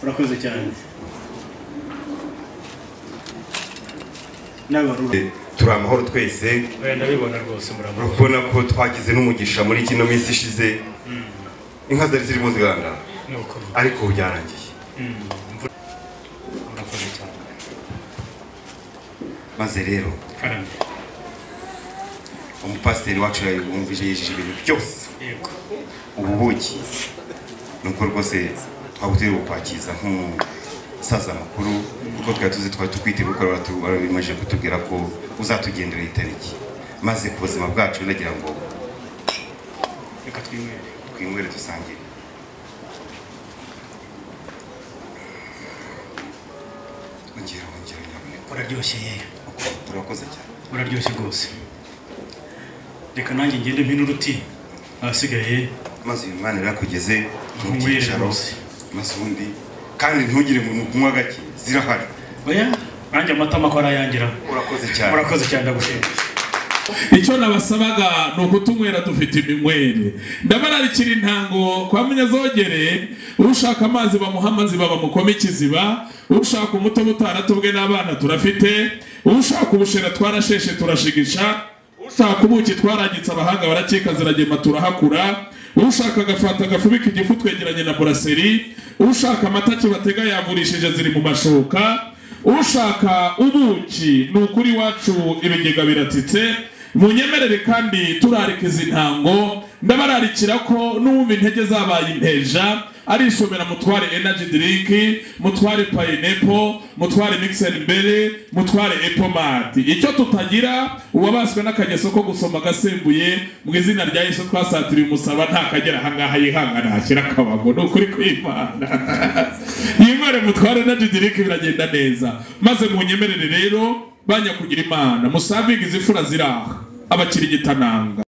urakoze cyane n'abarura turi amahoro twese ndabibona rwose murabona urabona ko twagize n'umugisha muri kino minsi ishize inka zari zirimo ziganda ariko byarangiye urakoze cyane maze rero umupasiteri wacu yumvije yijije ibintu byose ububuki nuko rwose twabuteye gukwakiza nk'umusaza makuru kuko twatuze twitira gukora bimaze kutubwira ko uzatugendera itariki maze ku buzima bwacu nagira ngo reka twinywere dusangire ongera nyabuneka uraryoshye turakoze cyane uraryoshye rwose reka nanjye ngende mpine uruti ahasigaye maze uyu mwana yakugeze mu cyicaro maze ubundi kandi ntugire mu kunywa gake zirahari oya nanjye amatama ko arayangira urakoze cyane ndagushimira icyo nabasabaga ni ukutunywera dufite iminywere ndabararikira intango kwa Munyazogere ushaka amazi bamuha amazi bamukoma ikiziba ushaka umutobe utaratubwe n'abana turafite ushaka ubushera twarasheshe turashigisha ushaka ubuki twaragitse abahanga barakeka ziragema turahakura ushaka agafata gafubika igifu twegeranye na buraseri ushaka amata kibatega yavurishije ziri mu mashoka ushaka ubuki ni ukuri wacu ibigega biratitse munyemerere kandi turarika izi ntango ndabararikira ko n'uwumva intege zabaye inteja arisomera mutware energy drink mutware pineapple mutware mixer mbere mutware apple mart icyo tutagira uwabaswe n'akageso ko gusoma gasembuye mu izina rya Yesu twasatiriye umusaba nta kagera hangaha yihangana hakira akabago no kuri kwimana yimare mutware energy drink biragenda neza maze munyemerere rero banya kugira imana musavinga izifura ziraha abakiri gitananga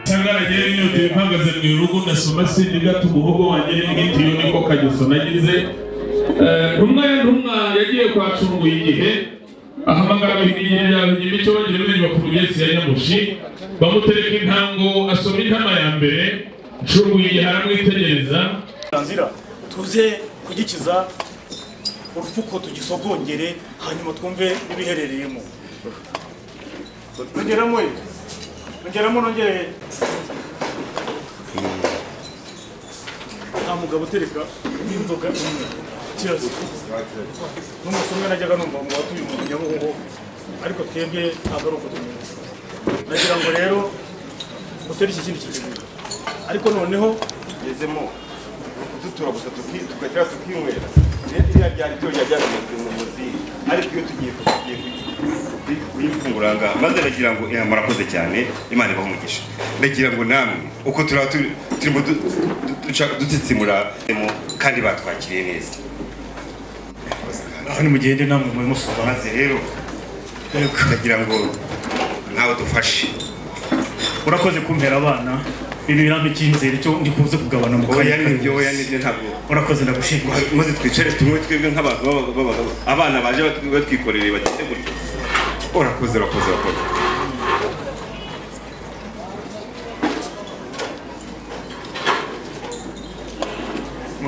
Sangaraye nyote mpagaze mu rugo nasoma sindi gato umuhogo wanjye n'igitiyo niko kageso nagize ntumwa yagiye kwacunguye igihe ahamagara ibigirira imico bagira ibintu bakuruye ya Nyamushi bamutereka intango asoma intama ya mbere ncunguye igihe aramwitegereza nzira tuze kugikiza urupfuko tugisogongere hanyuma twumve ibiherereyemo nongere nta mugabo utereka n'inzoga imwe kibazo n'umusomwe najyaga numva ngo watuye umuntu Nyabugogo ariko twebwe ntabwo ari uko tumeze nagira ngo rero utere iki kindi kintu ariko noneho yezemo dutura gusa tukajya tukinywera iriya ryari ryo ryajyana mu muzi ariko iyo tugiye kuyifunguranga maze nagira ngo murakoze cyane Imana ibahe umugisha nagira ngo namwe uko turimo dutitsimura kandi batwakiriye neza aho ni mugende namwe mu musuba maze rero nagira ngo nawe dufashe urakoze kumpera abana ibi birambe cy'inzira cyo ndikuze kugabana mu kanya n'ibyo ntabwo urakoze ndagushimira maze twicare tumwe twebwe nk'abantu abana baje batwikorereye bagite gutyo urakoze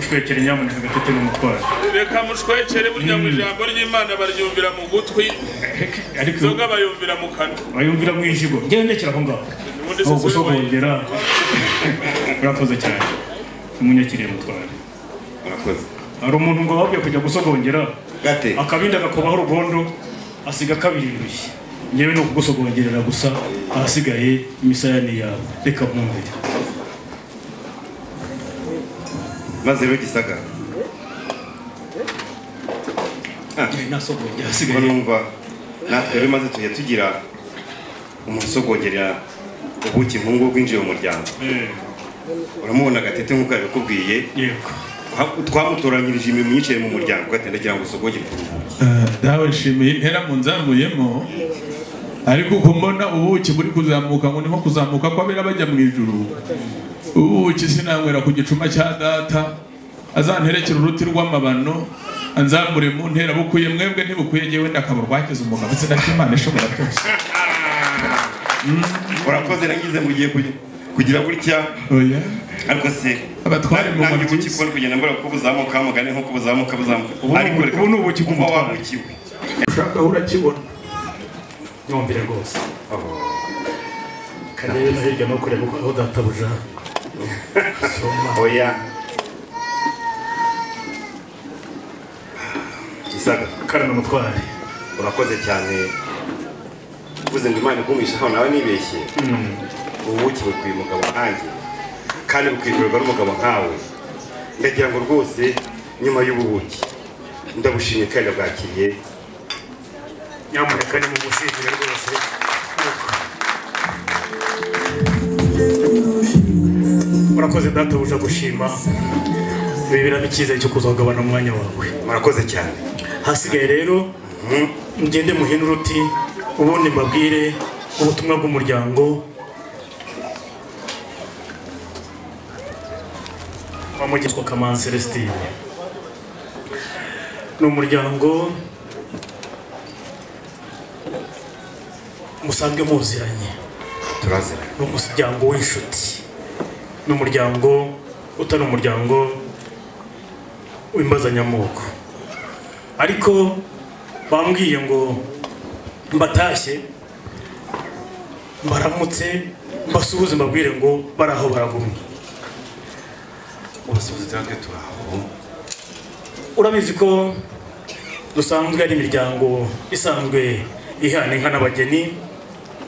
mushwekere nyamuneka Gatete n'umutware. reka mushwekere burya mu ijambo ry'Imana baryumvira mu gutwi Ariko zoga bayumvira mu kanwa bayumvira mu ijigo. Ngendekera aho ngaho. Aho gusogongera. Urakoze cyane. Umunyakiriye mutware. Urakoze. Hari umuntu ngo wabwiye kujya gusogongera. Gate. Akabinda gakobaho urugondo asiga kabirinduye. Nyewe no kugusogongerera gusa ahasigaye imisaya ni yawe. Reka mwumvire. Maze rero Gisagara. Nasogongera Ubwo hasigaye. numva natwe rero maze tujya tugira umusogongerera ubuki mpungu bwinjiye mu muryango. Uramubona Gatete nk'uko yabikubwiye. Yego. Twamutoranyirije imirimo myinshi mu muryango gatenda kugira ngo usogongere ku rubuki. dawe nshimiye intera mu nzamuyemo ariko uko mbona ubuki buri kuzamuka ngo nimo kuzamuka ko abera bajya mu ijuru ubuki sinanywera ku gicuma cya data azanterekera uruti rw'amabano anzamure mu ntera bukuye mwebwe ntibukwiye ngewe ndakaba rwakiza umugabo izina ry'Imana ishobora byose. Urakoze nagize mu gihe kugira gutya. Oya Ariko se abatware mu ntabwo mujyi ubuki kubona kugenda mbura ko buzamuka mugane nko kubuzamuka ariko reka ubu ni ubuki kumva wabukiwe. ushaka urakibona Nyumvire rwose. Kanebe no hirya no kureba aho databuja. Oya Gisagara Karana mutware. urakoze cyane uvuze ngo Imana igumisha aho nawe nibeshye. Ubuki bukwiye umugabo nkanjye kandi bukwikorerwa n'umugabo nkawe. Ndagira ngo rwose nyuma y'ububuki ndabushimye kandi ndabwakiriye. Nyamuneka ni mu mushimire rwose. Urakoze databuja gushima. Bibiramo icyizere cyo kuzagabana umwanya wawe. Murakoze cyane. Hasigaye rero ngende muhine uruti ubundi mbabwire ubutumwa bw'umuryango wa Mugitwa Kamanzi Celestine. Ni umuryango musanzwe muziranye. Turaziranye. Ni umuryango w'inshuti. Ni umuryango utari umuryango w'imbazanyamoko. Ariko bambwiye ngo mbatashye mbaramutse mbasuhuze mbabwire ngo baraho baragumye. Ubasubiza cyangwa turaho. Urabizi ko dusanzwe ari imiryango isanzwe ihana inka n'abageni,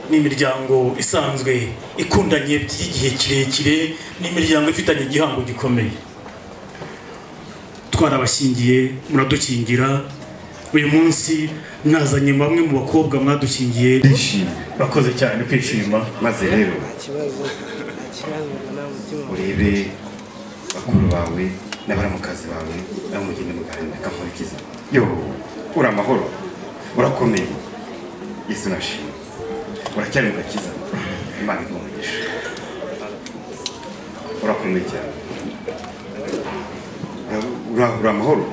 ni imiryango isanzwe ikundanye by'igihe kirekire, ni imiryango ifitanye igihango gikomeye. Twarabashyingiye muradukingira, uyu munsi nazanye bamwe mu bakobwa mwadukingiye. Bakoze cyane kwishima. Maze rero urebe bakuru bawe n'abaramukazi bawe n'amugeni muganira kamurikiza. Yo uri amahoro urakomeye. Yesu nashimye. Uracyari mu gakiza. Imana igumugisha. Urakomeye cyane. Uri amahoro.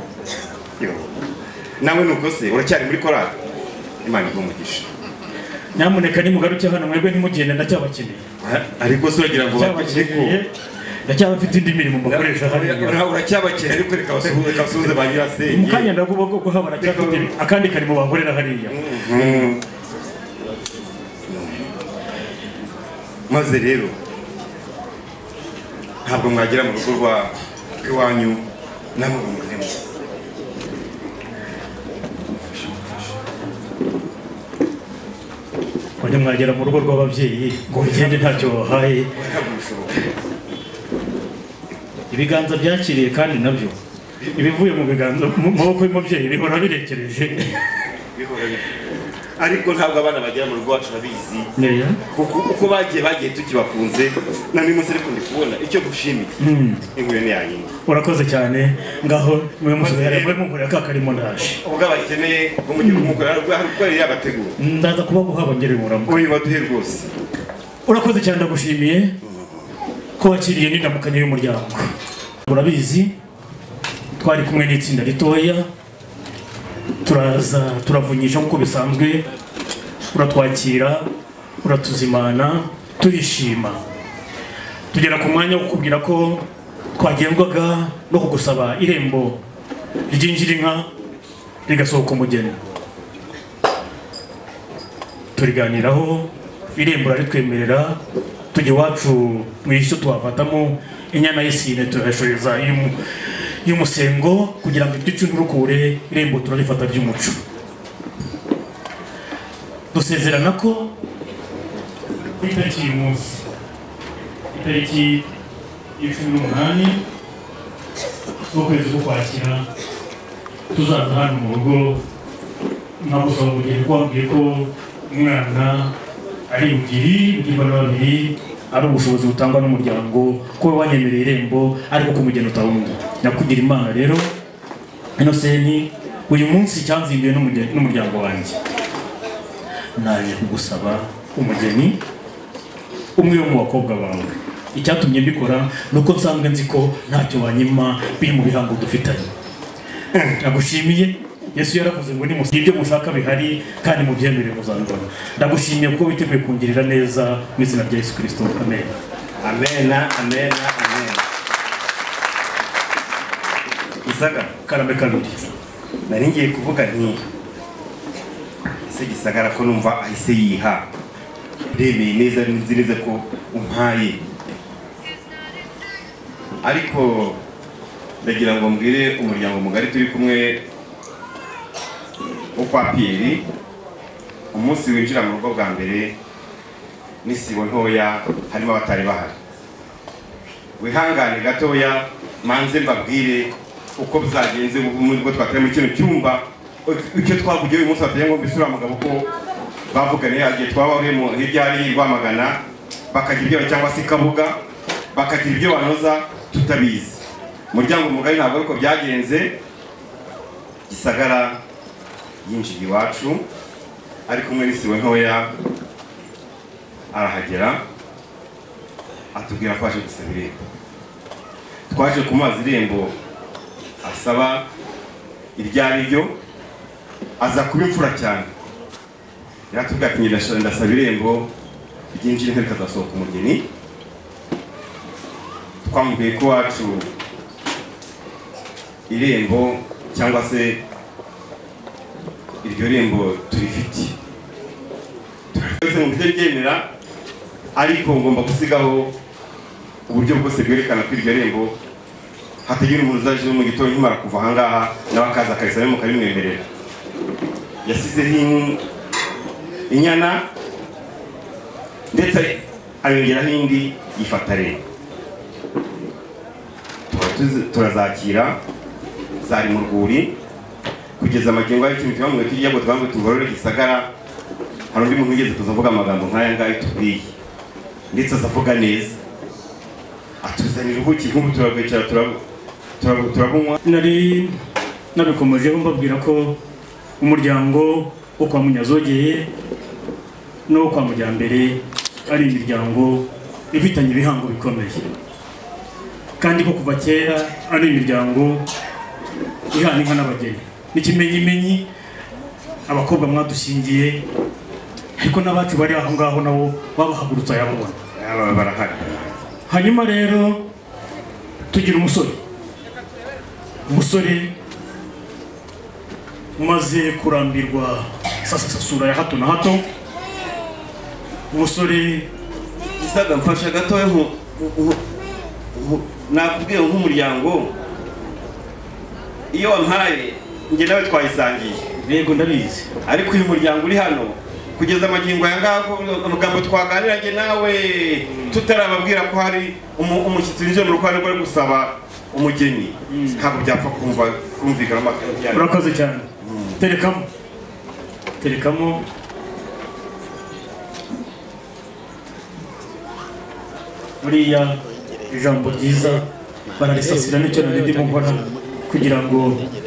Yo nawe nuko se uracyari muri korali. Imana igumugisha. Nyamuneka nimugaruke hano mwebwe ntimugende ndacyabakeneye. Ariko se uragira ngo bakire ko ndacyabafite indi mirimo bakoresha hariya. uracyabakeneye ariko reka basuhuze ba nyirasenge. Mukanya ndavuga ko haba baracyafite akandi karimo bankorera hariya. Maze rero ntabwo mwagera mu rugo rw'iwanyu namwe murimo. Wajya mwagera mu rugo rw'ababyeyi ngo ugende ntacyo wahaye. Ibiganza byakiriye kandi nabyo ibivuye mu biganza mu maboko y'umubyeyi bihora birekereje. Ariko ntabwo abana bagera mu rugo wacu babizi. Neya uko bagiye tukibakunze na n'uyu munsi ariko ndi kubona icyo gushimiye. Inkuru ni yanyine. Urakoze cyane ngaho mwe musubira mwe mukorera ka karimo ndaje. Ubwo abakeneye ngo mujye kumukorera rwo yari yabategura. Ndaza kuba guhaba ngere muramu. Oyi baduhe rwose. Urakoze cyane ndagushimiye ko wakiriye n'indamukanye y'umuryango. Urabizi twari kumwe n'itsinda ritoya turavunyisha nk'uko bisanzwe, uratwakira uratuzimana turishima. Tugera ku mwanya wo kukubwira ko twagengwaga no kugusaba irembo ryinjira inka rigasohoka umugeni. Turiganiraho irembo raritwemerera tujya iwacu mwishyo tuhafatamo inyana y'isine tuhashoreza y'umusengo kugira ngo igice n'urukure irembo turarifata ry'umuco. Dusezerana ko itariki y'umunsi itariki y'18 z'ukwezi kw'Ukwakira tuzaza hano mu rugo nkagusaba umugeni ko wambwiye ko umwana ari ugiri ugirwa n'ababiri ari ubushobozi butangwa n'umuryango ko wanyemereye irembo ariko kumugeni utawundi. Nakugira Imana rero Innocent uyu munsi cyanzinduye n'umuryango wanjye naje kugusaba umugeni umwe wo mu bakobwa bawe. Icyatumye mbikora nuko nsanzwe nzi ko ntacyo wanyima biri mu bihango dufitanye. Ndagushimiye Yesu yaravuze ngo nimusi ibyo mushaka bihari kandi mubyemerere muzandona. Ndagushimiye kuko witeguye kungirira neza mu izina rya Yesu Kristo. Amen. Amen. Amen. Amen. Gisagara karame kabiri. Nari ngiye kuvuga nti ese Gisagara ko numva ahise yiha remeye neza nzi neza ko umpaye, ariko ndagira ngo mbwire umuryango mugari turi kumwe wo kwa Pierre, umunsi winjira mu rugo bwa mbere n'isibo ntoya harimo abatari bahari. Wihangane gatoya manze mbabwire uko byagenze ubwo twateye muri kino cyumba. Icyo twavugiye uyu munsi bateye ngo bisura mugabo ko bavugane yagiye twabahuriye mu hirya hari Rwamagana bakagira ibyo cyangwa se Kabuga bakagira ibyo banoza tutabizi. Umuryango mugari ntabwo ariko byagenze. Gisagara yinjiye iwacu ari kumwe n'isibo ntoya arahagera atubwira ko aje gusaba irembo. Twaje kumaza irembo asaba iryari ryo aza kuba imfura cyane. Yaratubwira ati ndasaba irembo ryinjira inka rikazasohoka umugeni. Twamubwiye ko wacu irembo cyangwa se iryo rembo turifite mu buryo ryemera, ariko ngomba gusigaho uburyo bwose bwerekana ko iryo rembo hatagira umuntu uzaje mu gitondo nkimara kuva ahangaha nawe akaza akarisaba mukarimwemerera. Yasizeho inyana ndetse ayongeraho indi yifata rembo. Turazakira zari mu rwuri kugeza amagingo y'ikintu cyamwe kiriya ngo twamwe tugorore Gisagara. Hari undi muntu ugeze kuzavuga amagambo nk'aya ngayo tubwiye ndetse azavuga neza atuzanira ubuki nk'ubu turagwicara turabunywa. Nari nabikomejeho mbabwira ko umuryango wo kwa Munyazogeye no kwa Mujyambere ari imiryango ifitanye ibihango bikomeye, kandi ko kuva kera ari imiryango ihana inka n'abageni. N'ikimenyimenyi abakobwa mwadushingiye ariko n'abacu bari aho ngaho nabo babahagurutsa yababona barahari. Hanyuma rero tugira umusore umaze kurambirwa sasasura ya hato na hato. Umusore Gisagara mfasha gatoya nakubwiye nk'umuryango iyo wampaye njye nawe twayisangiye. Yego ndabizi, ariko uyu muryango uri hano kugeza amagingo aya ngaho amagambo twaganiranye nawe tutarababwira ko hari umushyitsi winjiye mu rukwano rwo gusaba umugeni ntabwo byapfa kumvikana amagambo. Urakoze cyane. Terekamo buriya ijambo ryiza bararisasira nicyo nari ndimo nkora kugira ngo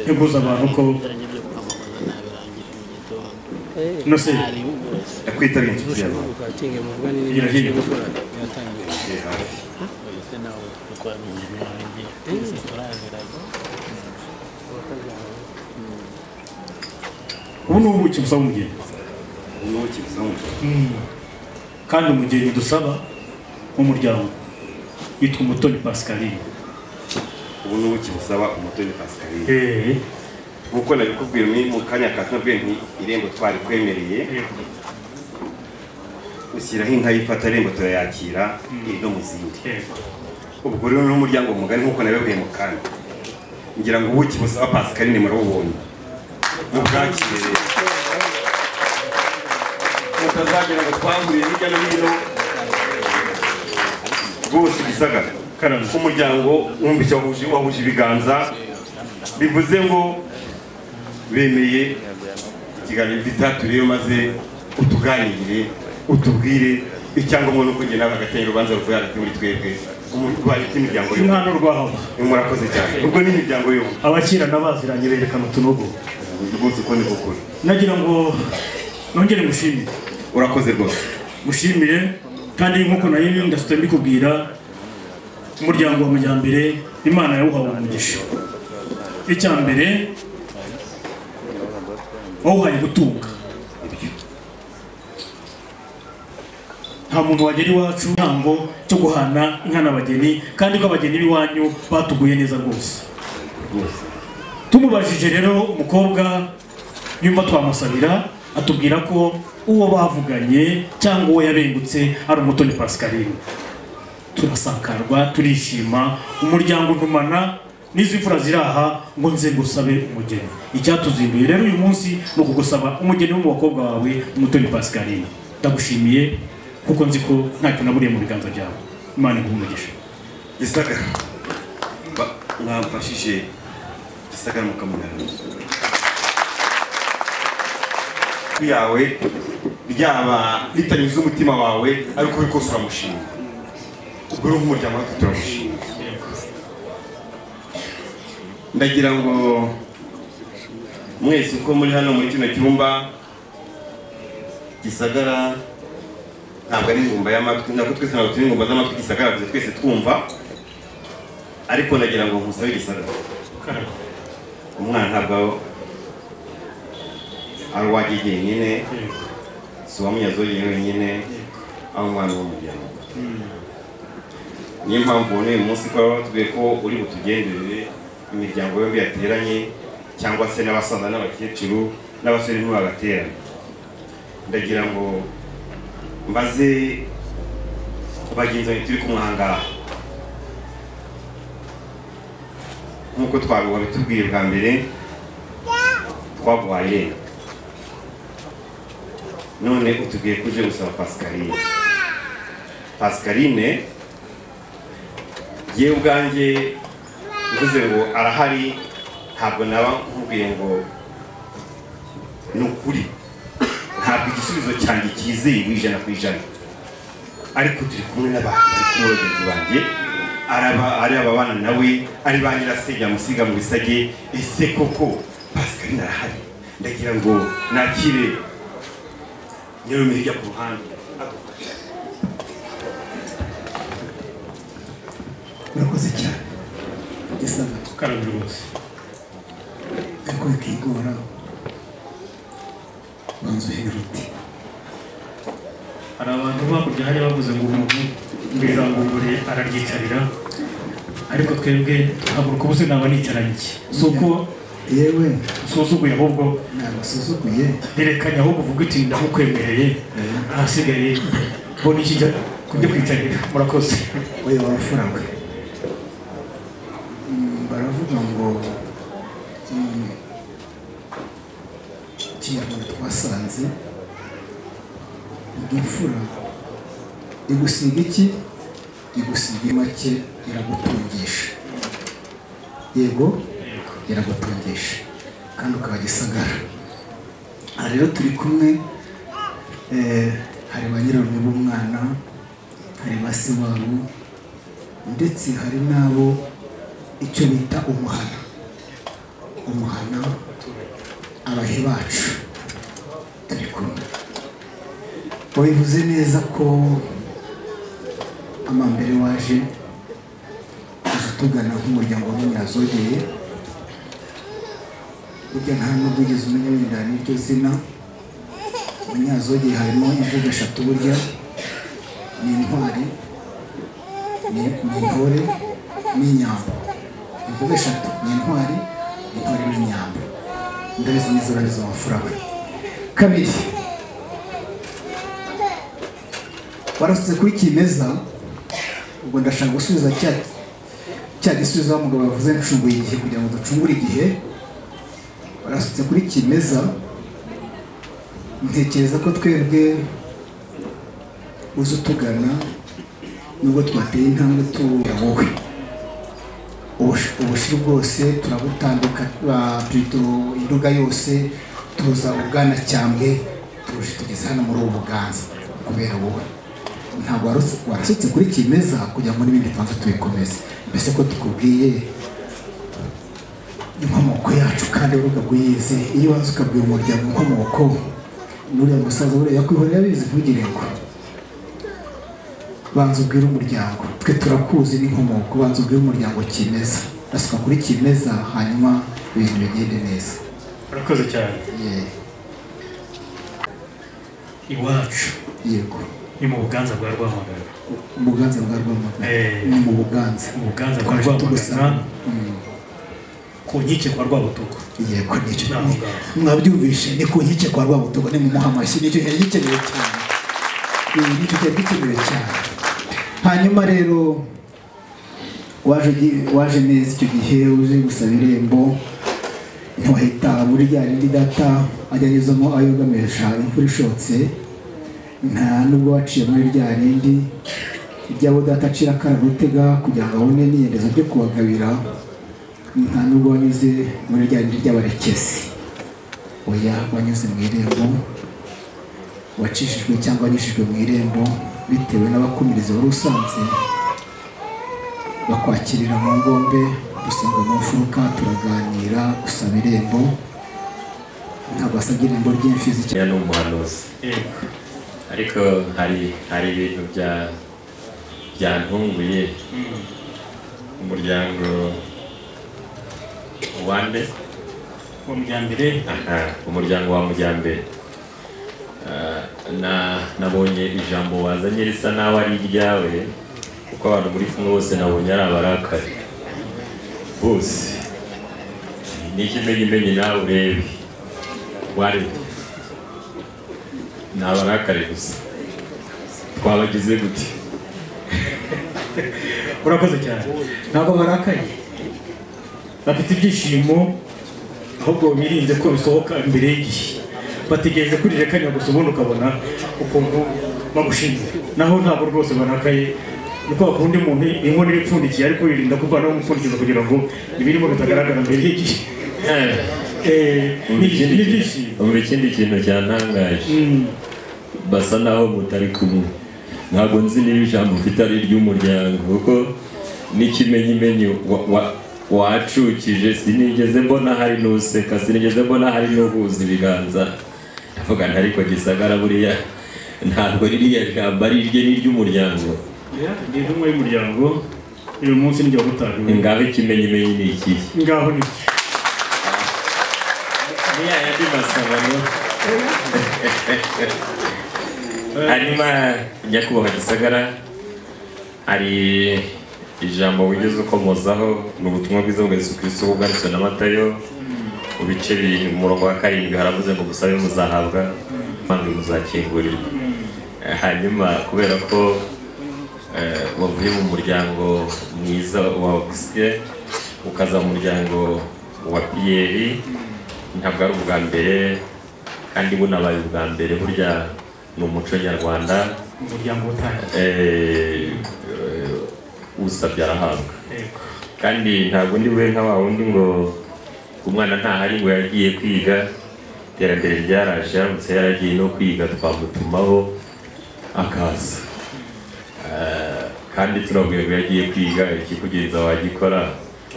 nteguze abantu ko Innocent yakwitabye inshuti yawe irahira. Ubu ni ubuki busaba umugeni. kandi umugeni dusaba mu muryango yitwa Umutoni Pascaline. ubu n'ubuki busaba Umutoni Pascaline nkuko nabikubwiye mu kanya katubwiye nti irembo twari kwemereye ushyiraho inka y'ifata rembo turayakira no mu zindi ubwo rero n'umuryango mugari nkuko nabibwiye mu kanya ngira ngo ubuki busaba Pascaline murabubonye mubwakire mutazagira ngo twanguriye hirya no hino bose Gisagara umuryango wumvise wahuje ibiganza bivuze ngo bemeye ikiganiro vitatu rero maze utuganirire utubwire icyangombwa nuko nge nawe agatenya urubanza ruvuye hagati muri twebwe umurwayi w'imiryango yo umwana urwaho murakoze cyane ubwo n'imiryango yo abakirana baziranye berekana utunogo rwose uko ni gukora nagira ngo nongere mushimire urakoze rwose mushimire kandi nkuko nayo ndasutse mbikubwira umuryango wa Majyambere Imana yawuhawe umugisha icya mbere wawuhaye gutunga nta muntu wagera iwacu ntango cyo guhana inka n'abageni kandi ko abageni b'iwanyu batuguye neza rwose tumubajije rero umukobwa yumva twamusabira atubwira ko uwo bavuganye cyangwa uwo yabengutse ari Umutoni Pascaline turasakarwa turishima umuryango ntumana n'izi mfura ziraha ngo nze gusabe umugeni icyatuzinduye rero uyu munsi no kugusaba umugeni wo mu bakobwa wawe Umutoni Pascaline ndagushimiye kuko nzi ko ntacyo naburiye mu biganza byawe Imana iguhe Gisagara mwamfashije Gisagara mukamugarura yawe ryaba ritanyuze umutima wawe ariko uri kose uramushima ubwo rero nk'umuryango wacu turamushima ndagira ngo mwese uko muri hano muri kino cyumba Gisagara ntabwo ari ingumba y'amatwi ntabwo twese ntabwo turi ingumba z'amatwi Gisagara bize twese twumva ariko nagira ngo nkusabe Gisagara umwana ntabwo ari uwagiye nyine si uwamunyazoye wenyine aho umwana w'umuryango niyo mpamvu ubona uyu munsi ko batubwiye ko uri butugenderere imiryango yombi yateranye cyangwa se n'abasaza n'abakecuru n'abasore ntibagaterane ndagira ngo mbaze bagenzi banjye turi kumwe aha ngaha nk'uko twabitubwiye bwa mbere twaguhaye none utubwiye ko uje gusaba Pascaline yewe ubwanjye mvuze ngo arahari ntabwo naba nkubwiye ngo ni ukuri ntabwo igisubizo cyanjye cyizeye ijana ku ijana ariko turi kumwe n'abantu bari kumwe bagenzi banjye ari ababana nawe ari ba nyirasenge amusiga mu bisage ese koko Pascaline arahari ndagira ngo nakire nyir'umwe hirya ku ruhande urakoze cyane Gisagara tukarabira rwose ariko bikigora banza uhiruti hari abantu bakurya hari bavuze ngo umuntu mbirangurure araryicarira ariko twebwe haguruka ubuse naba nicaranye iki si uko yewe usuzuguye ahubwo ntabwo usuzuguye nerekanye ahubwo uvuga uti ndamukwemereye ahasigaye mbona ikijya kujya kwicarira murakoze oya wafurawe baravuga ngo ikinyarwanda twasanze imfura igusiga iki igusiga make iragutungisha yego iragutungisha kandi ukaba Gisagara aha rero turi kumwe hari ba nyirarume b'umwana hari ba se wabo ndetse hari n'abo icyo bita umuhana abahe bacu turi kumwe wabivuze neza ko amambere waje tugana nk'umuryango w'umunyazogeye burya nta nubwo ugeze umenya wenda n'iryo zina umunyazogeye harimo imvugo eshatu burya ni intwari ni intore n'inyambo inzoga eshatu ni intwari n'inyambo ndabizi n'izo amafurawe kabiri warasutse kuri kimeza ubwo ndashaka gusubiza cya gisubizo w'umugabo yavuze ncunguye igihe kugira ngo ducungure igihe warasutse kuri kimeza ntekereza ko twebwe uzi utugana nubwo twateye intambwe tuya wowe ubushiri bwose turabutanduka plito induga yose tuza ubwanacyambwe tuje tugeze hano muri ubu buganza kubera wowe ntabwo warasutse kuri kimeza kugira ngo n'ibindi tubanza tubikomeze mbese ko tukubwiye inkomoko yacu kandi uruga bwiyizi iyo waza ukabwira umuryango inkomoko n'uriya musaza buriya yakwihorera abizi ntugire ngo banza ubwire umuryango twe turakuzi n'inkomoko banza ubwire umuryango kimeza rasuka kuri kimeza hanyuma ibintu bigende neza. Urakoze cyane. Iwacu yego ni mu Buganza bwa Rwamagana. Buganza bwa Rwamagana ni mu Buganza bwa Rwamagana ku nkike kwa Rwabutugo. Yego nicyo mwabyumvishe ni ku nkike kwa Rwabutugo ni mu Muhamashyi nicyo yari gikenewe cyane. Nicyo cyari gikenewe cyane. Hanyuma rero waje neza icyo gihe uje gusaba irembo ntiwahita muri rya rindi data ajyanyuzamo ayogamesha imvura ishotse nta nubwo waciye muri rya rindi iryabo data acira akararutega kugira ngo abone n'iyendezo ryo kubagabira nta nubwo wanyuze muri rya rindi ry'abarekezi oya wanyuze mu irembo wacishijwe cyangwa wanyujijwe mu irembo bitewe n'abakumirizi wari usanze bakwakirira mu ngombe dusanga mu mfuruka turaganira usaba irembo ntabwo wasabye irembo ry'imfizi cyane n'umuhanuzi ariko hari ibintu byantunguye umuryango wande umuryango wa Mujyambere nabonye ijambo wazanye risa naho ari iryawe kuko abantu muri kumwe bose nabonye ari abarakari bose n'ikimenyimenyi nawe urebe wari ni abarakari gusa twabagize gute? Urakoze cyane. Ntabwo barakaye bafite ibyishimo ahubwo birinze ko bisohoka imbere y'igihe bategereje kurirekanya gusa ubundi ukabona ukuntu bagushinze naho ntabwo rwose barakaye niko bakunda umuntu inkono ibipfundikiye ariko yirinda kuvanaho umupfundikizo kugira ngo ibirimo bitagaragara mbere y'igihe. Umva ikindi kintu cyantangaje basa naho mutari kumwe ntabwo nzi niba ijambo ufite ari iry'umuryango kuko n'ikimenyimenyi wacukije sinigeze mbona hari n'useka sinigeze mbona hari n'uhuza ibiganza ndavuga nti ariko Gisagara buriya ntabwo ririya jambo ari irye n'iry'umuryango. Ni intumwa y'umuryango uyu munsi nijya gutahiwe ngaho ikimenyimenyi ni iki ngaho ni niya yandi masabano hanyuma nyakubahwa Gisagara hari ijambo wigeze ukomozaho ni ubutumwa bwiza bwa Yesu Kristo bwanditswe na Matayo mu bice biri mu murongo wa 7 haravuze ngo musabe muzahabwa kandi muzakingurirwa. Hanyuma kubera ko wavuye mu muryango mwiza wa Augustin ukaza mu muryango wa Pierre ntabwo ari ubwa mbere kandi bunabaye ubwa mbere burya ni umuco nyarwanda umuryango utangiye usabye arahabwa kandi ntabwo ndi we nka wa wundi ngo umwana ntahari ngo yagiye kwiga iterambere ryaraje yaramutse yaragiye no kwiga twamutumaho akaza kandi turabwiye ngo yagiye kwiga ikikugiriza wagikora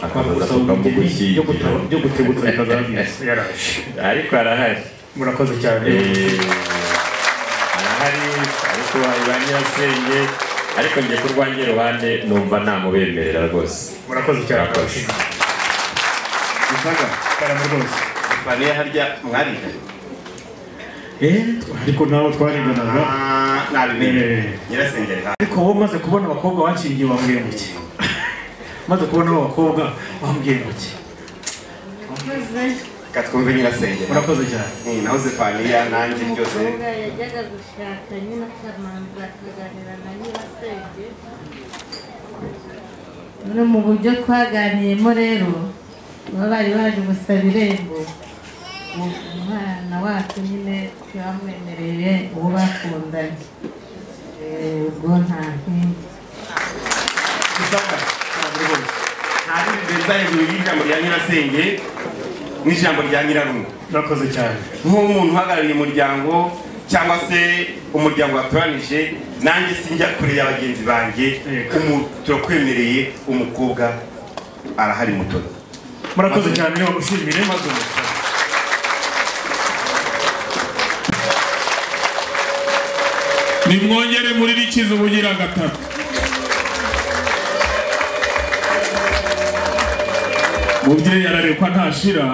akaza tukamugushyira byo gutegura ikazabisa yaraje ariko arahari. Murakoze cyane. Arahari ariko ba nyirasenge ariko ngiye ku rwanjye ruhande numva namubemerera rwose. Murakoze cyane. Gisaga karamo rwose bariya harya mwari ariko nawe twariganaga nabimenye nyirasengeri ariko wowe maze kubona abakobwa wanshingiye wambwiye muke maze kubona abakobwa bambwiye muke katwumve nyirasenge urakoze cyane naho Zefaniya nanjye byose yajyaga gushaka nyine akamanza akaganira na nyirasenge none mu buryo twaganiyemo rero baba bari baje gusaba irembo umwana wacu nyine twamwemereye uwo bakundanye ubwo nta nkindi nta bindi birenza hejuru y'ijambo rya nyirasenge n'ijambo rya nyirarume urakoze cyane nk'umuntu uhagarariye umuryango cyangwa se umuryango watoranije nanjye sinjya kure ya bagenzi banjye turakwemereye umukobwa arahari mutoya murakoze cyane niba gushimire maze nimwongere muri rikiza ubugira gatatu mubyeyi ararekwa ntashira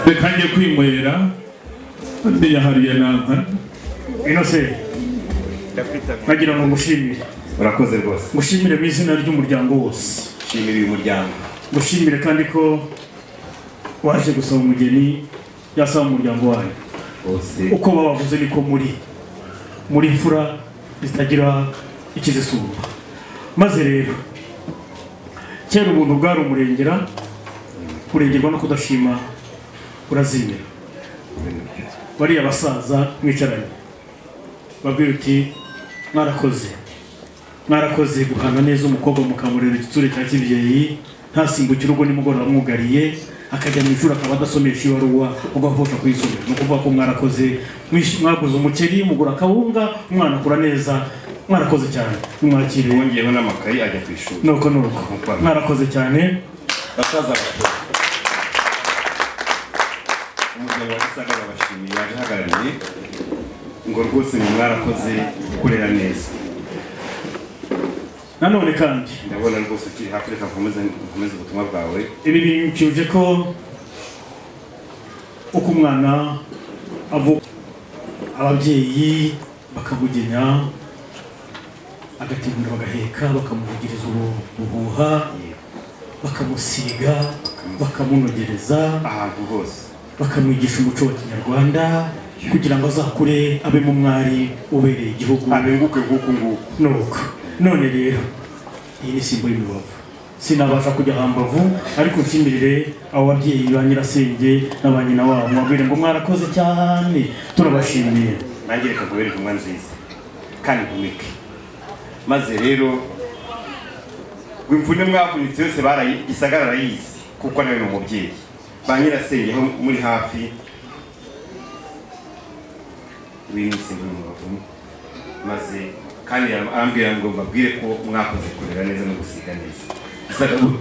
reka njye kwinywera undi yahariye nanka inose nagira ngo ngushimire urakoze rwose ngushimire mu izina ry'umuryango wose shimira uyu muryango ngushimire kandi ko waje gusaba umugeni yasaba umuryango wayo uko babavuze niko muri imfura zitagira ikizisumba maze rero kera ubuntu bwari umurengera kurengerwa no kudashima urazimira bariya basaza mwicaranye babwira uti mwarakoze guhana neza umukobwa mukamurera igitsure cya kibyeyi ntasimbukire urugo nimugoroba mwugariye akajya mu ishuri akaba adasomesha ibaruwa ugafasha kuyisomera ni ukuvuga ko mwarakoze mwaguze umuceri mugura akawunga umwana akura neza mwarakoze cyane nimwakire wongeyeho n'amakayi ajya ku ishuri nuko mwarakoze cyane basaza umuryango wa Gisagara bashimiye yaje ahagarariye ngo rwose ni mwarakoze kurera neza nanone kandi ndabona rwose ukiri hafi reka nkomeze ubutumwa bwawe ibi bicyuje ko uko umwana avuka ababyeyi bakamugenya agategura bagaheka bakamuvugiriza ubuhuha bakamusiga bakamunogereza ahantu hose bakamwigisha umuco wa kinyarwanda kugira ngo azakure abe mu mwari ubereye igihugu abenguke nguku nuko none rero iyi ni simbo y'imibavu sinabasha kujya hambavu ariko nshyimirire abo babyeyi ba nyirasenge na ba nyina wabo mwabwire ngo mwarakoze cyane turabashimiye nanjye reka kubera intumwa nziza kandi nkumike maze rero wimvune mwavunitse yose Gisagara arayizi kuko nawe ni umubyeyi ba nyirasenge ho muri hafi wirinze nk'umubavu maze kandi arambwira ngo mbabwire ko mwakoze kurera neza no gusiga neza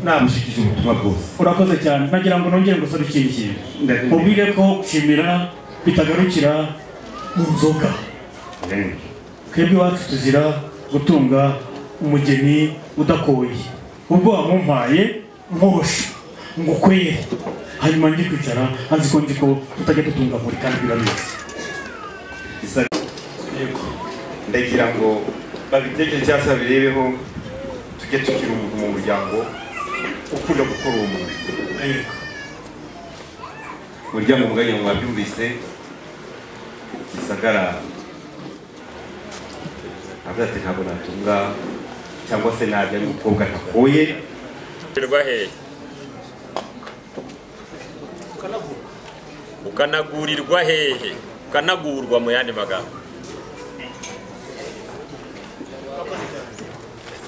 namushikije ubutumwa bwose urakoze cyane nagira ngo nongere gusaba ikindi kintu mubwire ko gushimira bitagarukira mu nzoga twebwe iwacu tuzira gutunga umugeni udakoye ubwo wamumpaye nkosha ngo kwere hanyuma ndi kwicara azi ko tutajya dutunga muri kandi birabizi ndagira ngo babitekereje cyangwa se babirebeho tujye tugira umuntu mu muryango ukunda gukora uwo muntu umuryango mugari ngo mwabyumvise Gisagara avuga ati ntabwo natunga cyangwa se najya n'umukobwa ntakoye ukanagurirwa hehe ukanagurwa mu yandi magambo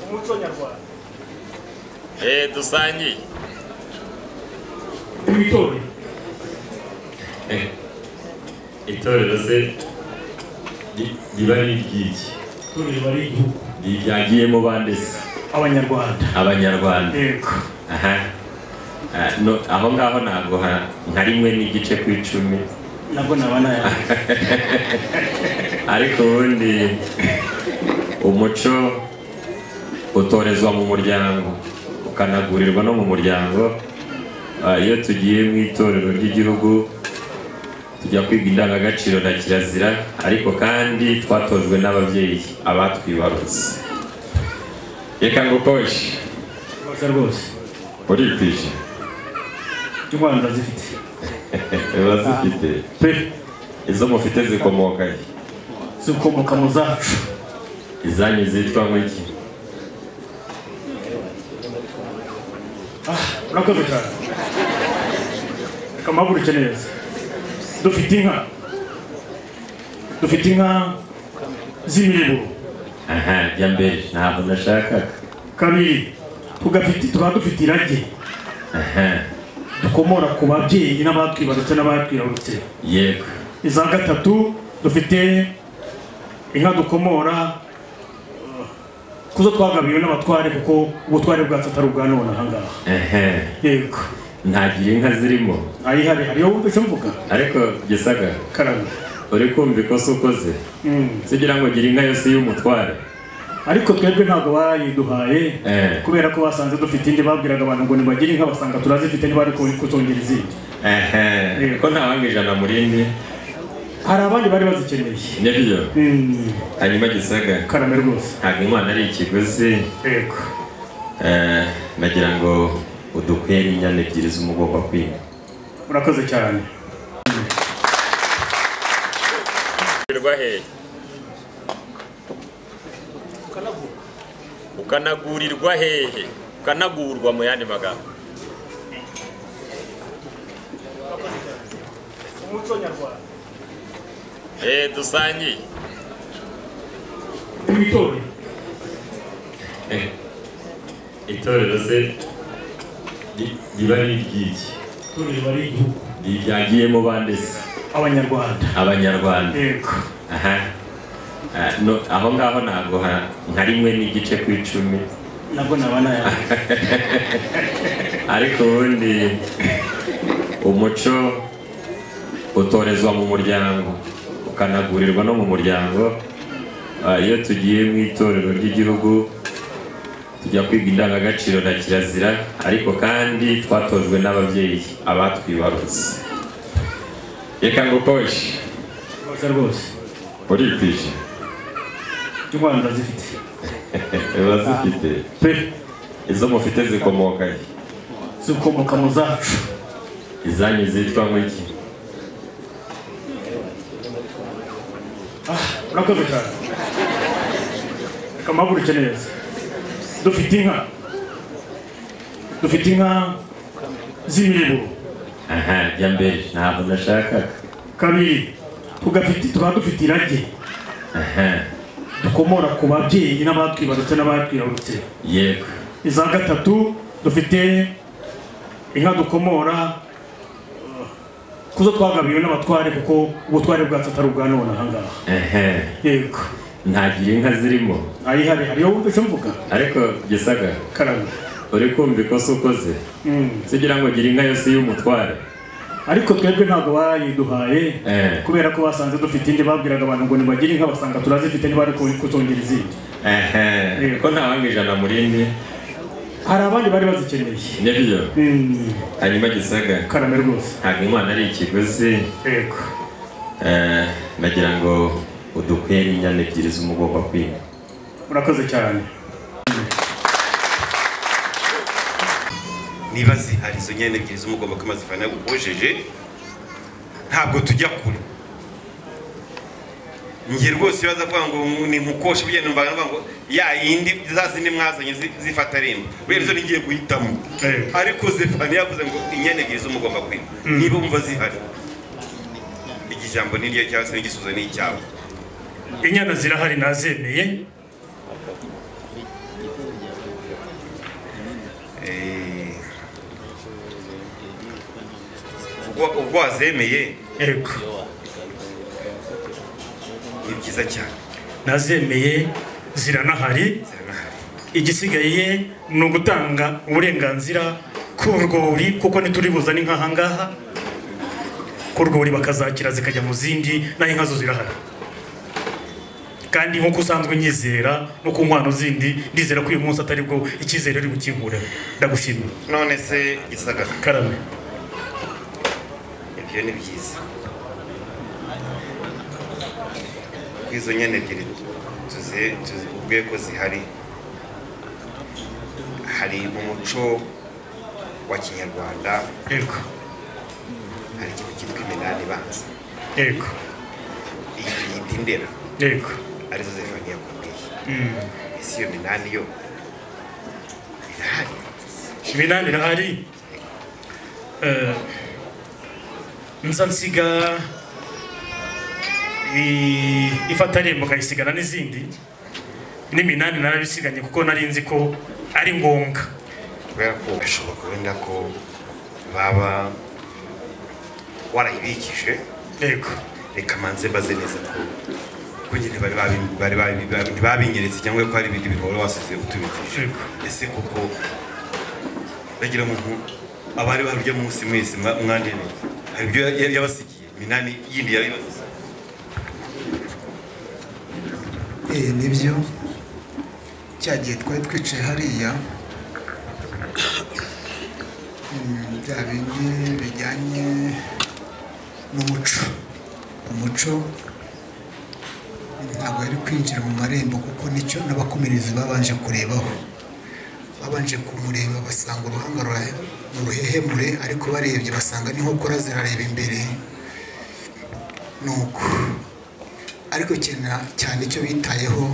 umuco nyarwanda dusangiye itorero itorero se riba ari iry'iki itorero bari igihugu ryagiyemo bande se abanyarwanda yego aha aho ngaho ntabwo nka rimwe n'igice ku 10 nabwo nabana ariko ubundi umuco utorezwa mu muryango ukanagurirwa no mu muryango iyo tugiye mu itorero ry'igihugu tujya kwiga indangagaciro na kirazira ariko kandi twatojwe n'ababyeyi abatwibarutse reka ngukoshe rwose uripfisha intwaro ndazifite urazifite pe izo mufite zikomoka he zikomoka mu zacu izanyu zitwa nk'iki urakoze cyane reka mpaguruke neza dufite inka z'imiriburo aha jya mbere ntabwo nashakaga kabiri tuba dufite irage aha dukomora ku babyeyi n'abatwibarutse n'abatwirarutse yego iza gatatu dufite inka dukomora kuzo twagabiwe n'abatware kuko ubutware bwacu atari ubwa none aha ngaha yego ntagira inka zirimo ayihari hariyo icyo mvuga ariko gisaga karame uri kumva ikosa ukoze kugira ngo gira inka yose y'umutware ariko twebwe ntabwo bayiduhaye kubera ko basanze dufite indi babwiraga abantu ngo nibagire inka basanga turazifite ntibari kutongera izindi ko ntawanga ijana murindi hari abandi bari bazikeneye nibyo hanyuma gisaga karame rwose ntabwo imana ari ikiguzi yego nagira ngo udukwere inyana ebyiri z'umugomba kwima urakoze cyane ukanagurirwa hehe ukanagurwa mu yandi magambo umuco nyarwanda dusangiye itorero itorero se riba ari iry'iki itorero bari igihugu ryagiyemo bande se abanyarwanda yego aha aho ngaho ntabwo nka rimwe n'igice ku 10 nabwo nabana yawe ariko ubundi umuco utorezwa mu muryango ukanagurirwa no mu muryango iyo tugiye mu itorero ry'igihugu tujya kwiga indangagaciro na kirazira ariko kandi twatojwe n'ababyeyi abatwibarutse reka ngukoshe rwose uripfisha intwaro ndazifite urazifite pe izo mufite zikomoka he zikomoka mu zacu izanyu zitwa nk'iki urakoze cyane reka mpaguruke neza dufite inka z'imiriburo aha jya mbere ntabwo nashakaga kabiri tuba dufite irage dukomora ku babyeyi n'abatwibarutse n'abatwirarutse yego iza gatatu dufite inka dukomora kuzo twagabiwe n'abatware kuko ubutware bwacu atari ubwa none aha ngaha yego ntagira inka zirimo ayihari hariyo icyo mvuga ariko gisaga karame uri kumva ikosa ukoze kugira ngo gira inka yose y'umutware ariko twebwe ntabwo bayiduhaye kubera ko basanze dufite indi babwiraga abantu ngo nibagire inka basanga turazifite ntibari kutongera izindi ko ntawanga ijana murindi hari abandi bari bazikeneye nibyo hanyuma gisaga karame rwose ntabwo imana ari ikiguzi yego nagira ngo udukwere inyana ebyiri z'umugomba kwima urakoze cyane niba zihari izo nyana ebyiri z'umugomba kwima zivana yagukojeje ntabwo tujya kure njye rwose iyo bazavuga ngo ni nkukoshe bugenda numva ngo ya yindi za zindi mwazanye zifata rimwe kubera izo ngiye guhitamo ariko Zefani yavuze ngo inyana ebyiri z'umugomba kwima niba umva zihari igijambo n'iryo cyangwa se n'igisubizo ni icyawe inyana zirahari nazemeye ubwo wazemeye yego ni byiza cyane nazemeye ziranahari igisigaye ni ugutanga uburenganzira ku rwuri kuko ntituri buzane inka aha ngaha ku rwuri bakazakira zikajya mu zindi naho inka zo zirahari kandi nk'uko usanzwe nyizera no ku nkwano zindi ndizera ko uyu munsi atari bwo icyizere uri bukinkureho ndagushimira none se gisaga karame ibyo ni byiza izo nyana ebyiri tuzibwiye ko zihari hari hari mu muco wa kinyarwanda yego hari ikintu cyitwa iminani ibanza yego iyi tuyita indera yego arizo Zefaniya yakubwiye ese iyo minani yo irahari iminani irahari nza nsiga ifatarembo kayisigana n'izindi n'iminani narabisiganye kuko nari nzi ko ari ngombwa kubera ko bishoboka wenda ko baba warayibikije yego reka manze mbaze neza ko nyine bari babinyeretse cyangwa ko hari ibindi bintu wari wasize utubikije ese kuko bagira umuntu abari barujya munsi mwese mwande neza hari ibyo yabasigiye minani yindi yabibasize nibyo cyagiye twari twicaye hariya bya bindi bijyanye n'umuco umuco ntabwo yari kwinjira mu marembo kuko nicyo n'abakomerezi babanje kurebaho babanje kumureba basanga uruhanga ni uruhehemure ariko barebye basanga n'inkokora zirareba imbere nuko ariko cyane icyo bitayeho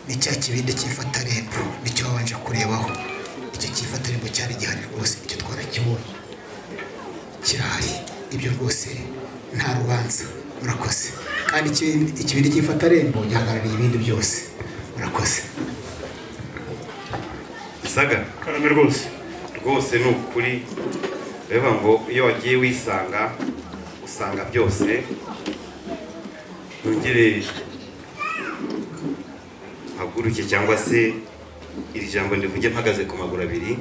ni cya kibindi cy'ifatarembo nicyo babanje kurebaho icyo cy'ifatarembo cyari gihari rwose icyo twarakibonye kirahari ibyo rwose nta rubanza murakoze kandi ikibindi cy'ifatarembo gihagarariye ibindi byose murakoze Saga karame rwose ni ukuri reba ngo iyo wagiye wisanga usanga byose nongere mpaguruke cyangwa se iri jambo ndivuge mpagaze ku maguru abiri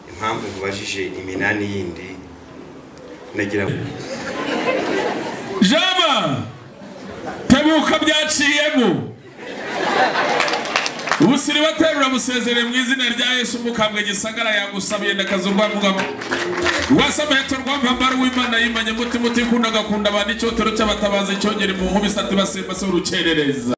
impamvu nkubajije iminani yindi nagira jama tebuka byaciyemo ubusiri baterura busezere mu izina rya Yesu mukambwe Gisagara yagusabiye ndakaza urwamugabo rwasameto rwampambara w'Imana yimanye mutima utikunda gakunda abandi icyotero cy'abatabazi cyongera mu nkubisi ati basemba se urukerereza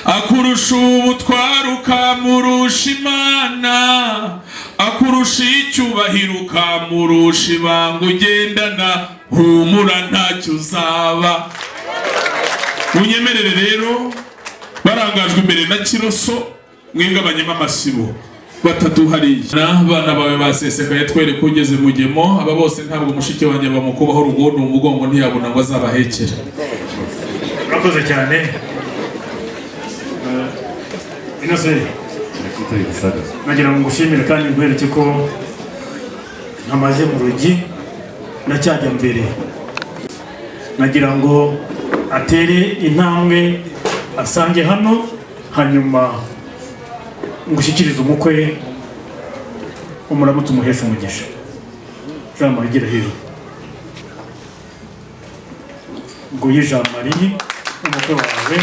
akurusha ubutware ukamurusha Imana akurusha icyubahiro ukamurusha ibanga ugendana humura ntacyo uzaba unyemerere rero barangajwe imbere na Kiroso mwingabanyemo amasibo batatu hariya abana bawe basesekaye twereka ugeze mugemo aba bose ntabwo mushiki wanjye bamukubaho urugondo umugongo ntiyabona ngo azabahekere murakoze cyane Innocent nagira ngo ngushimire kandi nguhereke ko namaze mu rugi ndacyajya mbere nagira ngo atere intambwe asange hano hanyuma ngushyikirize umukwe umuramutse umuhesha umugisha Jean Marie gira hino nguye Jean Marie umukwe wawe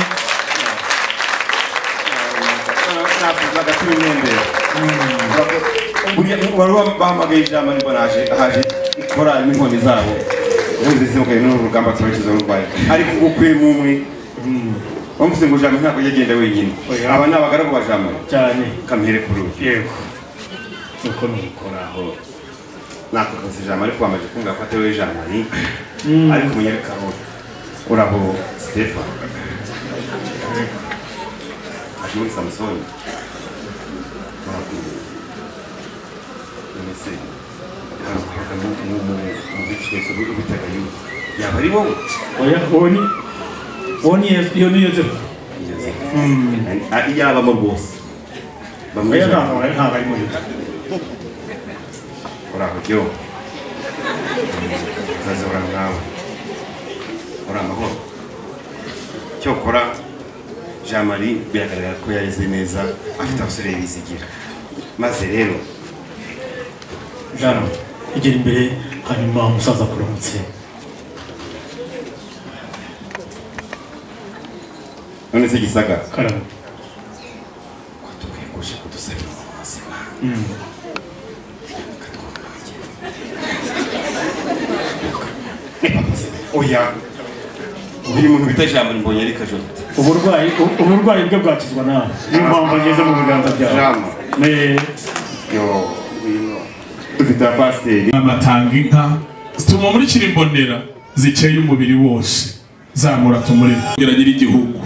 nafuzaga tubimwembera wari bahamagaye ijambo nibwo haje ikora n'inkoni zabo zizimukaye n'urugamba turakiza n'urwaye ariko ukwemo umwe bamuvuze ngo Jean ntabwo yagenda wenyine aba ni abagaragu ba Jean cyane kamuhere kuri ubu yego nuko nukuraho nakoze Jean ariko bamaze kumva ko atari we Jean Marie ariko munyarukaro uraho Stefan muri Samsoni mu bicwezo bitagayo yaba ari wowe oya iyo ni Yozefu iyabamo rwose oya ntabwo ari muri uraho byo uzazora mwawe uri amahoro cyokora Jean Marie biragaragara ko yareze neza afite abasore bizigira maze rero Jean igera imbere hanyuma umusaza kuramutse none se Gisagara karamo ko tukwiye kuje kudusabira ubuzima oya uri muntu bita Jean mbonye ari kajote uburwayi bwe bwakizwa nawe niyo mpamvu ageze mu biganza byawe yo dufite abapasiteri amatanga inka zituma muri kirimbonera zikeye umubiri wose zamura tumurimo geragira igihugu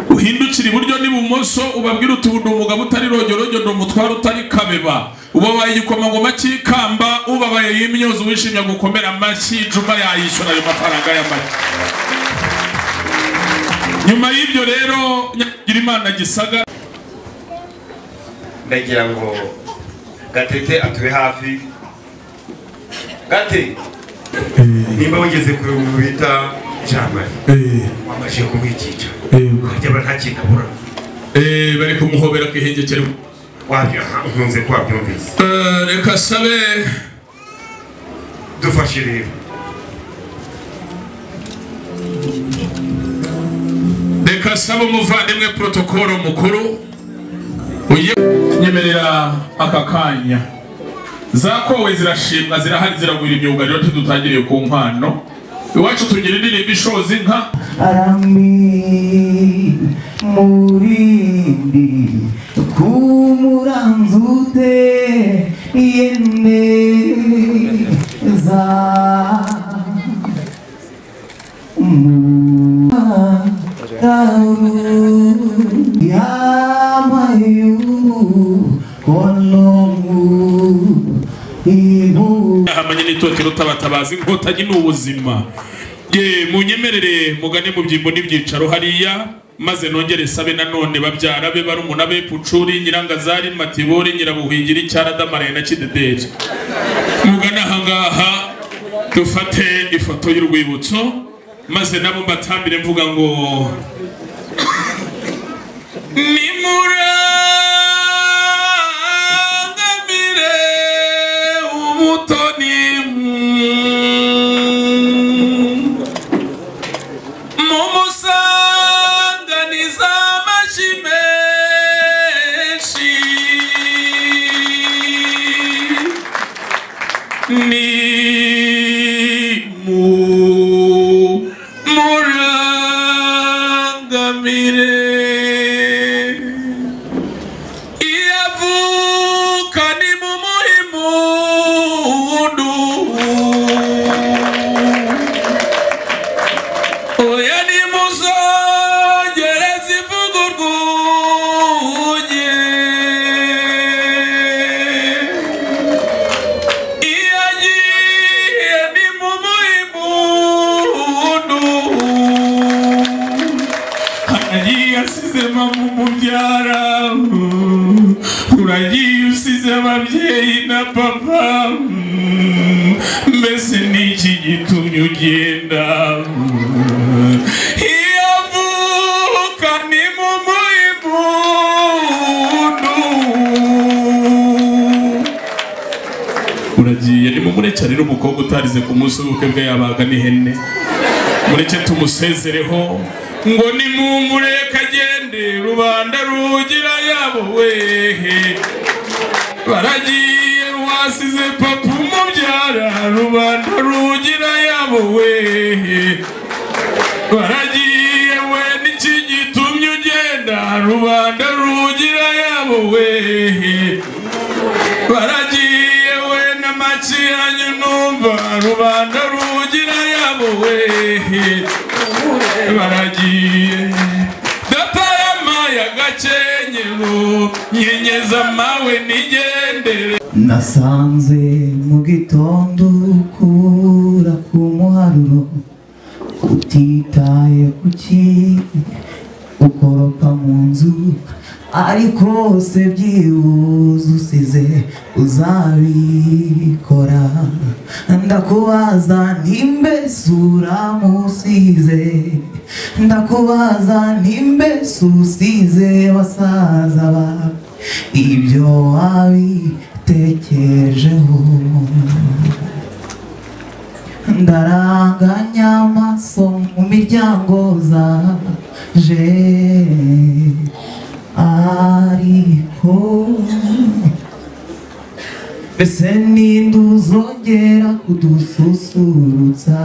uhindukira iburyo n'ibumoso ubabwira utubundi umugabo utari rojyorojyo ndo mutwara utari kabeba ubabaye igikomangoma cy'ikamba ubabaye y'imyozo wishimye gukomera amashyi Juma yayishyura ayo mafaranga y'amashyi. Nyuma y'ibyo rero Nyirimana Gisagara ndagira ngo Gatete atube hafi Gate nimba wigeze ku bita Jean Marie wamaje kumwikica ajya ntakinabura bari kumuhobera kihengekere wabyo nkunze kwabyumvise reka sabe dufashe rero reka sabe umuvandimwe protokolo mukuru uye nyemerera aka kanya zakowe zirashimwa zirahari ziragwira imyuga rero tudutangiriye ku nkwano iwacu tugira indirimbo ishoza inka arami murindi kumuranzute yeneza yamayu konomu hamanye n'itotero tabatabaza inkotanyi n'ubuzima munyemerere mugane mu byimbo n'ibyicaro hariya maze nongere sabe nanone babyara be barumuna be Pucuri Nyirangazari Matibori Nyirabuhingira Icyaradamaraye na Kidederi mugane ahangaha dufate ifoto y'urwibutso maze nabo mbatambire mvuga ngo nimurangamire umutoni mumusanganiza amashyi menshi murangamire iyavuka ni mu muhimundu oya ni muzongere zivuga urwunge iyagiye ni mu muhimundu hanagiye asize mama umubyara uragiye usize ababyeyi na papa mbese niki gitumye ugenda iyavuka ni mu muhimundu uragiye ni mumureke rero umukobwa utarize ku munsi w'ubukwe bwe yabaga n'ihene mureke tumusezereho ngo ni mumureke agende rubanda rugira yabo wehe baragiye wasize papa umubyara rubanda rugira yabo wehe baragiye we n'iki gitumye ugenda rubanda rugira yabo wehe baragiye we n'amakiranyu numva rubanda rugira yabo wehe baragiye data yamaye agakenyero nyenyeza mawe nigendere nasanze mu gitondo ukura ku muharuro utitaye kuki ukoroka mu nzu ariko se byibuze usize uzabikora ndakubaza ntimbese uramusize ndakubaza ntimbese usize basaza bawe ibyo wabitekerejeho ndaranganya amaso mu miryango zaje ariko mbese ninde uzongera kudususurutsa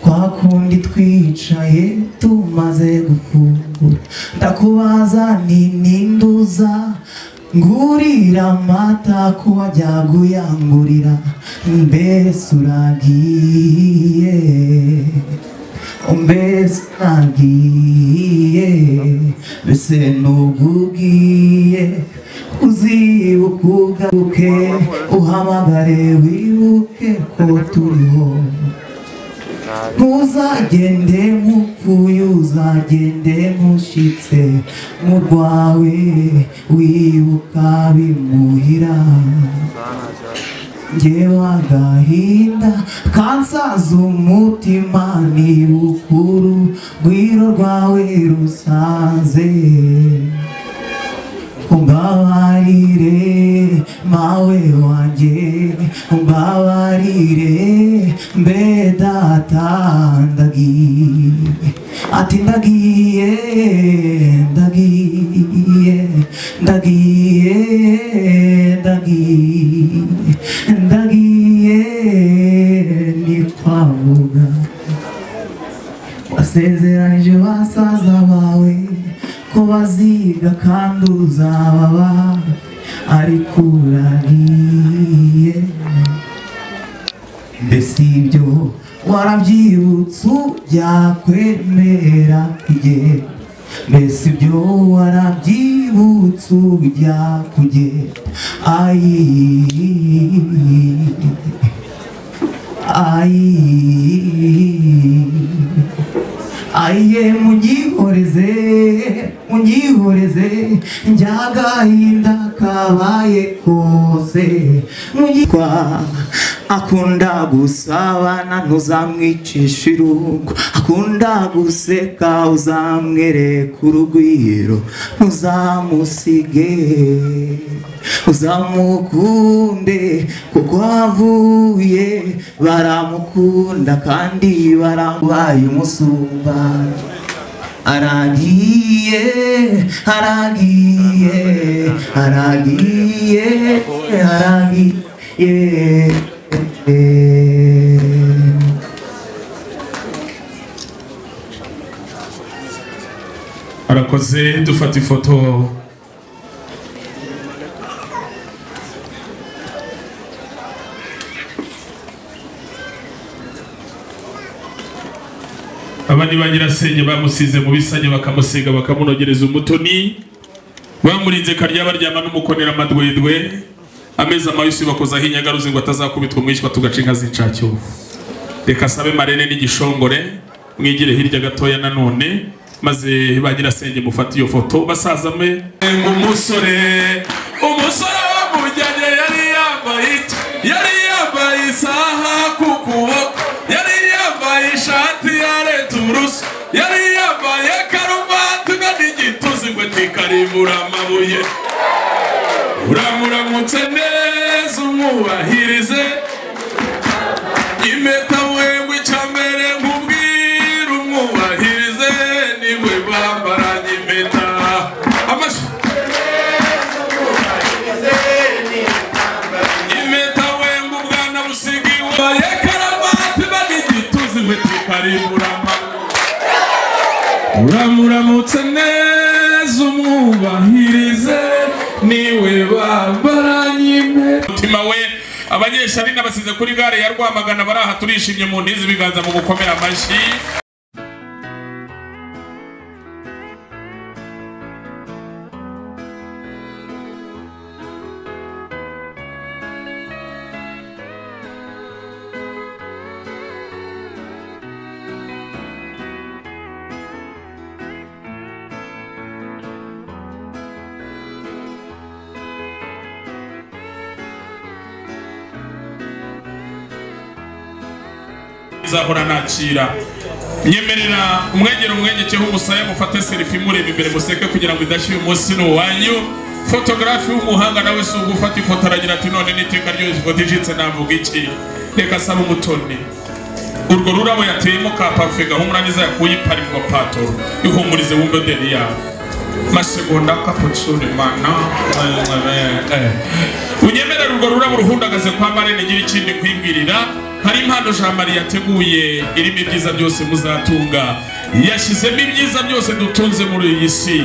kwa kundi twicaye tumaze gufungura ndakubaza ninde uza ngurira amata ko wajya kuyangurira mbese uragiye mbese nagiye mbese nubwo ugiye uzibuka ugaruke uhamagare wibuke ko turiho ntuzagende nk'upfuye uzagende nk'ushitse mu rwawe wibuka bimuhira njyewe agahinda kansaza umutima nibukuru rwiro rwawe rusanze umbabarire mawe wanjye umbabarire mbe data ndagiye ati ndagiye ndagiye ndagiye ndagiye ndagiye nitwavuga wasezeranije basaza bawe ko baziga kandi uzababa ariko uragiye mbese ibyo warabyibutse ujya kwemera igihe mbese ibyo warabyibutse ujya kugenda aye munyihoreze njyagahinda kabaye kose munyikwa akunda gusabana ntuzamwicisha irungu akunda guseka uzamwereka urugwiro ntuzamusige uzamukunde kuko avuye baramukunda kandi barabaye umusumba aragiye aragiye aragiye aragiye arakoze dufata ifoto abandi ba nyirasenge bamusize mu bisanye bakamusiga bakamunogereza umutoni bamurinze karya baryama n'umukonera amadwedwe ameza amayusi bakozaho inyagaruzi ngo atazakubitwa umwishywa tugaca inka z'incacyo reka sabe marene n'igishongore mwigire hirya gatoya nanone maze ba nyirasenge mufata iyo foto basaza me umusore wamujyanye yari yambaye isaha ku kuboko yari yambaye ishati ya returusi yari yambaye karuvati n'igituzi ngo tikarimbura amabuye uramuramutse neza umwubahirize impeta wengwe icyambere nkubwira umwubahirize niwe bambaranye impeta amashyi impeta wengwe ubwana busigiwe baye karavati n'igituzi ngo tikarimbura uramuramutse neza umwubahirize niwe bambaranye impeta mutima we abanyeshari n'abasize kuri gare ya Rwamagana baraha turishimye mu ntizi biganza mu gukomera amashyi zahora nakira nyemerera umwegero umwegekeho umusaya mufate selfie mureba imbere museke kugira ngo idashye uyu munsi n'uwanyu fotografi w'umuhanga nawe si ugufata ifoto aragira ati none n'iteka ryo ifoto ijitse navuga iki reka saba umutoni urwo rurabo yateyemo ka parufe gahumura neza yakuye ipari ngo pato ihumurize wumve deri yawe masegonda kaputsuri mana unyemerera urwo rurabo ruhundagaze kwa Marene ngira ikindi kwibwirira hari impano Jean Marie yateguye irimo ibyiza byose muzatunga yashyizemo ibyiza byose dutunze muri iyi si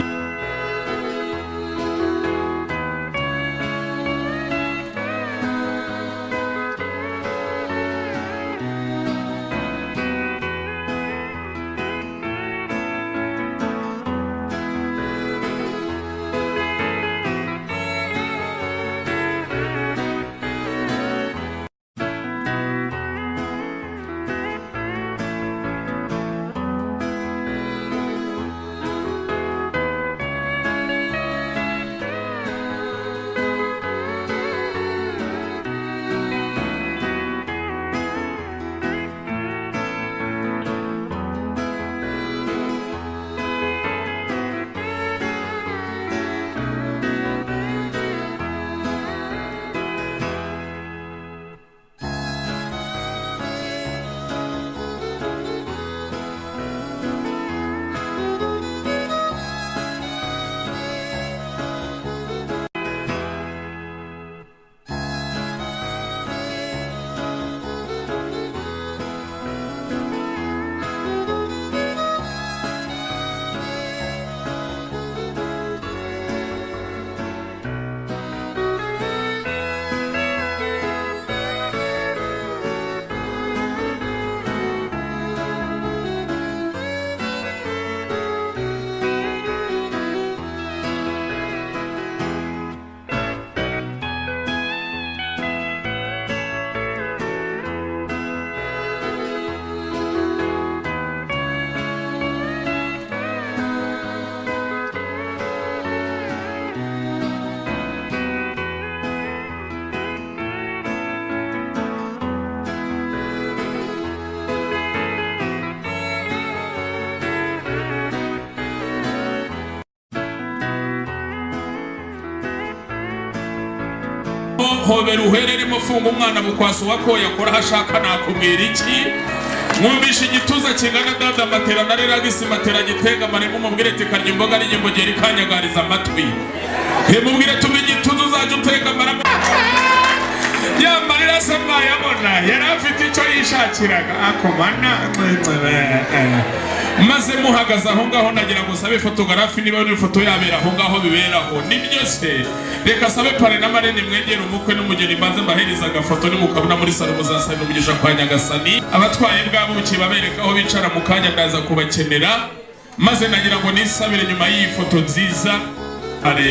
hobera uhereremo funga umwana bukwaso wako yakora hashaka nakubwira iki mwumvisha igituza kingana dada matera nareraga isi matera gitega maremo mubwire tikarya imboga ari imbogeri kanyagariza amatwi he mubwire tume igituza uzaje utega maramo yamarira sama yabona yarafite icyo yishakiraga akomana maze muhagaze aho ngaho nagira ngo sabe fotografi niba ni foto yabera aho ngaho biberaho nibyo se reka sabe pare na Marene mwegera umukwe n'umugeni maze mbahereza agafoto ni mukabona muri salo muzasana umugisha kwa Nyagasani abatwaye bwabo kibabereka aho bicara mu kanya ndaza kubakenera maze nagira ngo nisabire nyuma y'iyi foto nziza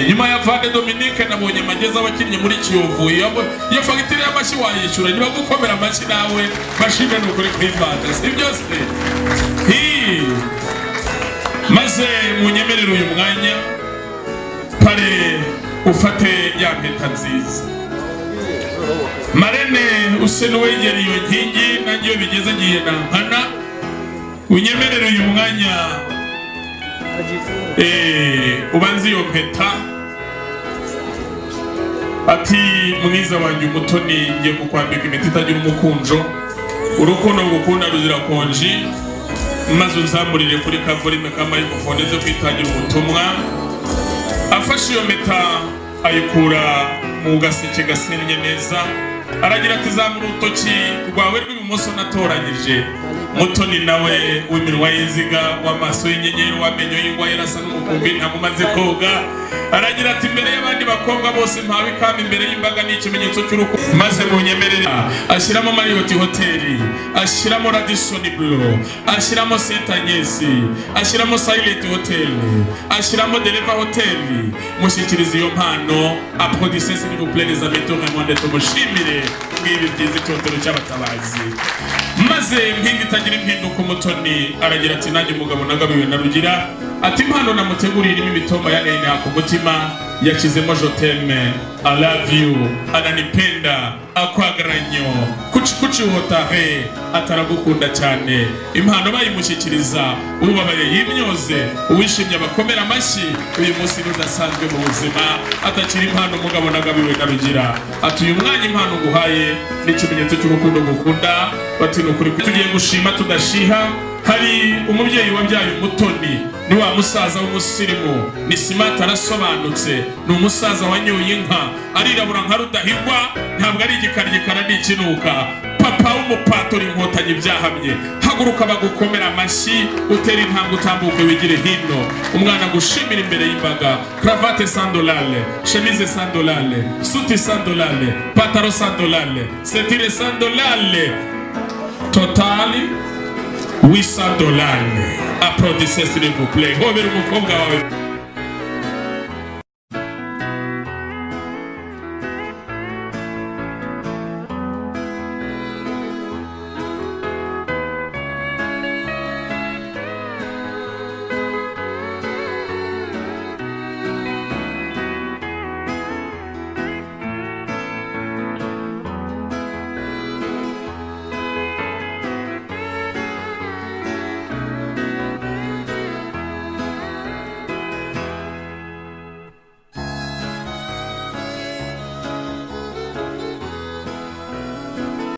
nyuma ya Vande Dominique nabonye mageza abakinnyi muri Kiyovu iyo fagitire y'amashi wayishyura niba gukomera amashi nawe bashime n'ukuri kw'Imana si byose maze munyemerere uyu mwanya pare ufate ya mpeta nziza Marene use n'uwegera iyo nkingi nanjye iyo bigeze ngiye nankana unyemerere uyu mwanya ubanze iyo mpeta ati mwiza wanjye umutoni ngiye kukwambika impeta itagira umukunjo urukundo ngukunda ruzira konji maze uzamurire kuri kavorime k'amarikhofone zo kwitangira ubutumwa afashe iyo mpeta ayikura mu gaseke gasennye neza aragira ati zamura urutoki rwawe rw'ibumoso natoranyije Mutoni nawe w'iminwa y'inziga w'amaso y'inyenyeri w'amenyo y'ingwa yarasa n'umukumbi ntamumaze koga aragira ati imbere y'abandi bakobwa bose mpawe ikamba imbere y'imbaga n'ikimenyetso cy'urukundo maze munyemerera ashyiramo Marriott Hotel ashyiramo Radisson Blu ashyiramo Saint Agnes ashyiramo Silent Hotel ashyiramo Deleva Hotel mushyikiriza iyo mpano applaudissez s'il vous plaît les amis Raymond tumushimire ngibi byiza icyotero cy'abatabazi maze mpinga itagira impinduka Umutoni aragira ati nanjye umugabo nagabiwe na Rugira ati impano namutegurira imitomba ya nene ku mutima yashizemo joteme I love you ananipenda akwagaranyo kuci wotahe ataragukunda cyane impano bayimushyikiriza ubabaye yimyoze uwishimye abakomera amashyi uyu munsi rudasanzwe mu buzima atakiri impano umugabo nagabiwe na rugira atuye umwanya impano nguhaye n'ikimenyetso cy'urukundo gukunda bati nukuri tugiye gushima tudashiha hari umubyeyi wabyaye umutoni ni wa musaza w'umusirimu ni simata arasobanutse ni umusaza wanyoye inka arirabura nka rudahigwa ntabwo ari igikarigikara n'ikinuka papa w'umupatori inkotanyi byahamye haguruka bagukomera amashyi utera intambwe utambuke wigire hino umwana gushimira imbere y'imbaga cravate $100 chemise $100 suti $100 pataro $100 setire $100 totali $800 applaudissez s'il vous plaît. Hobera umukobwa wawe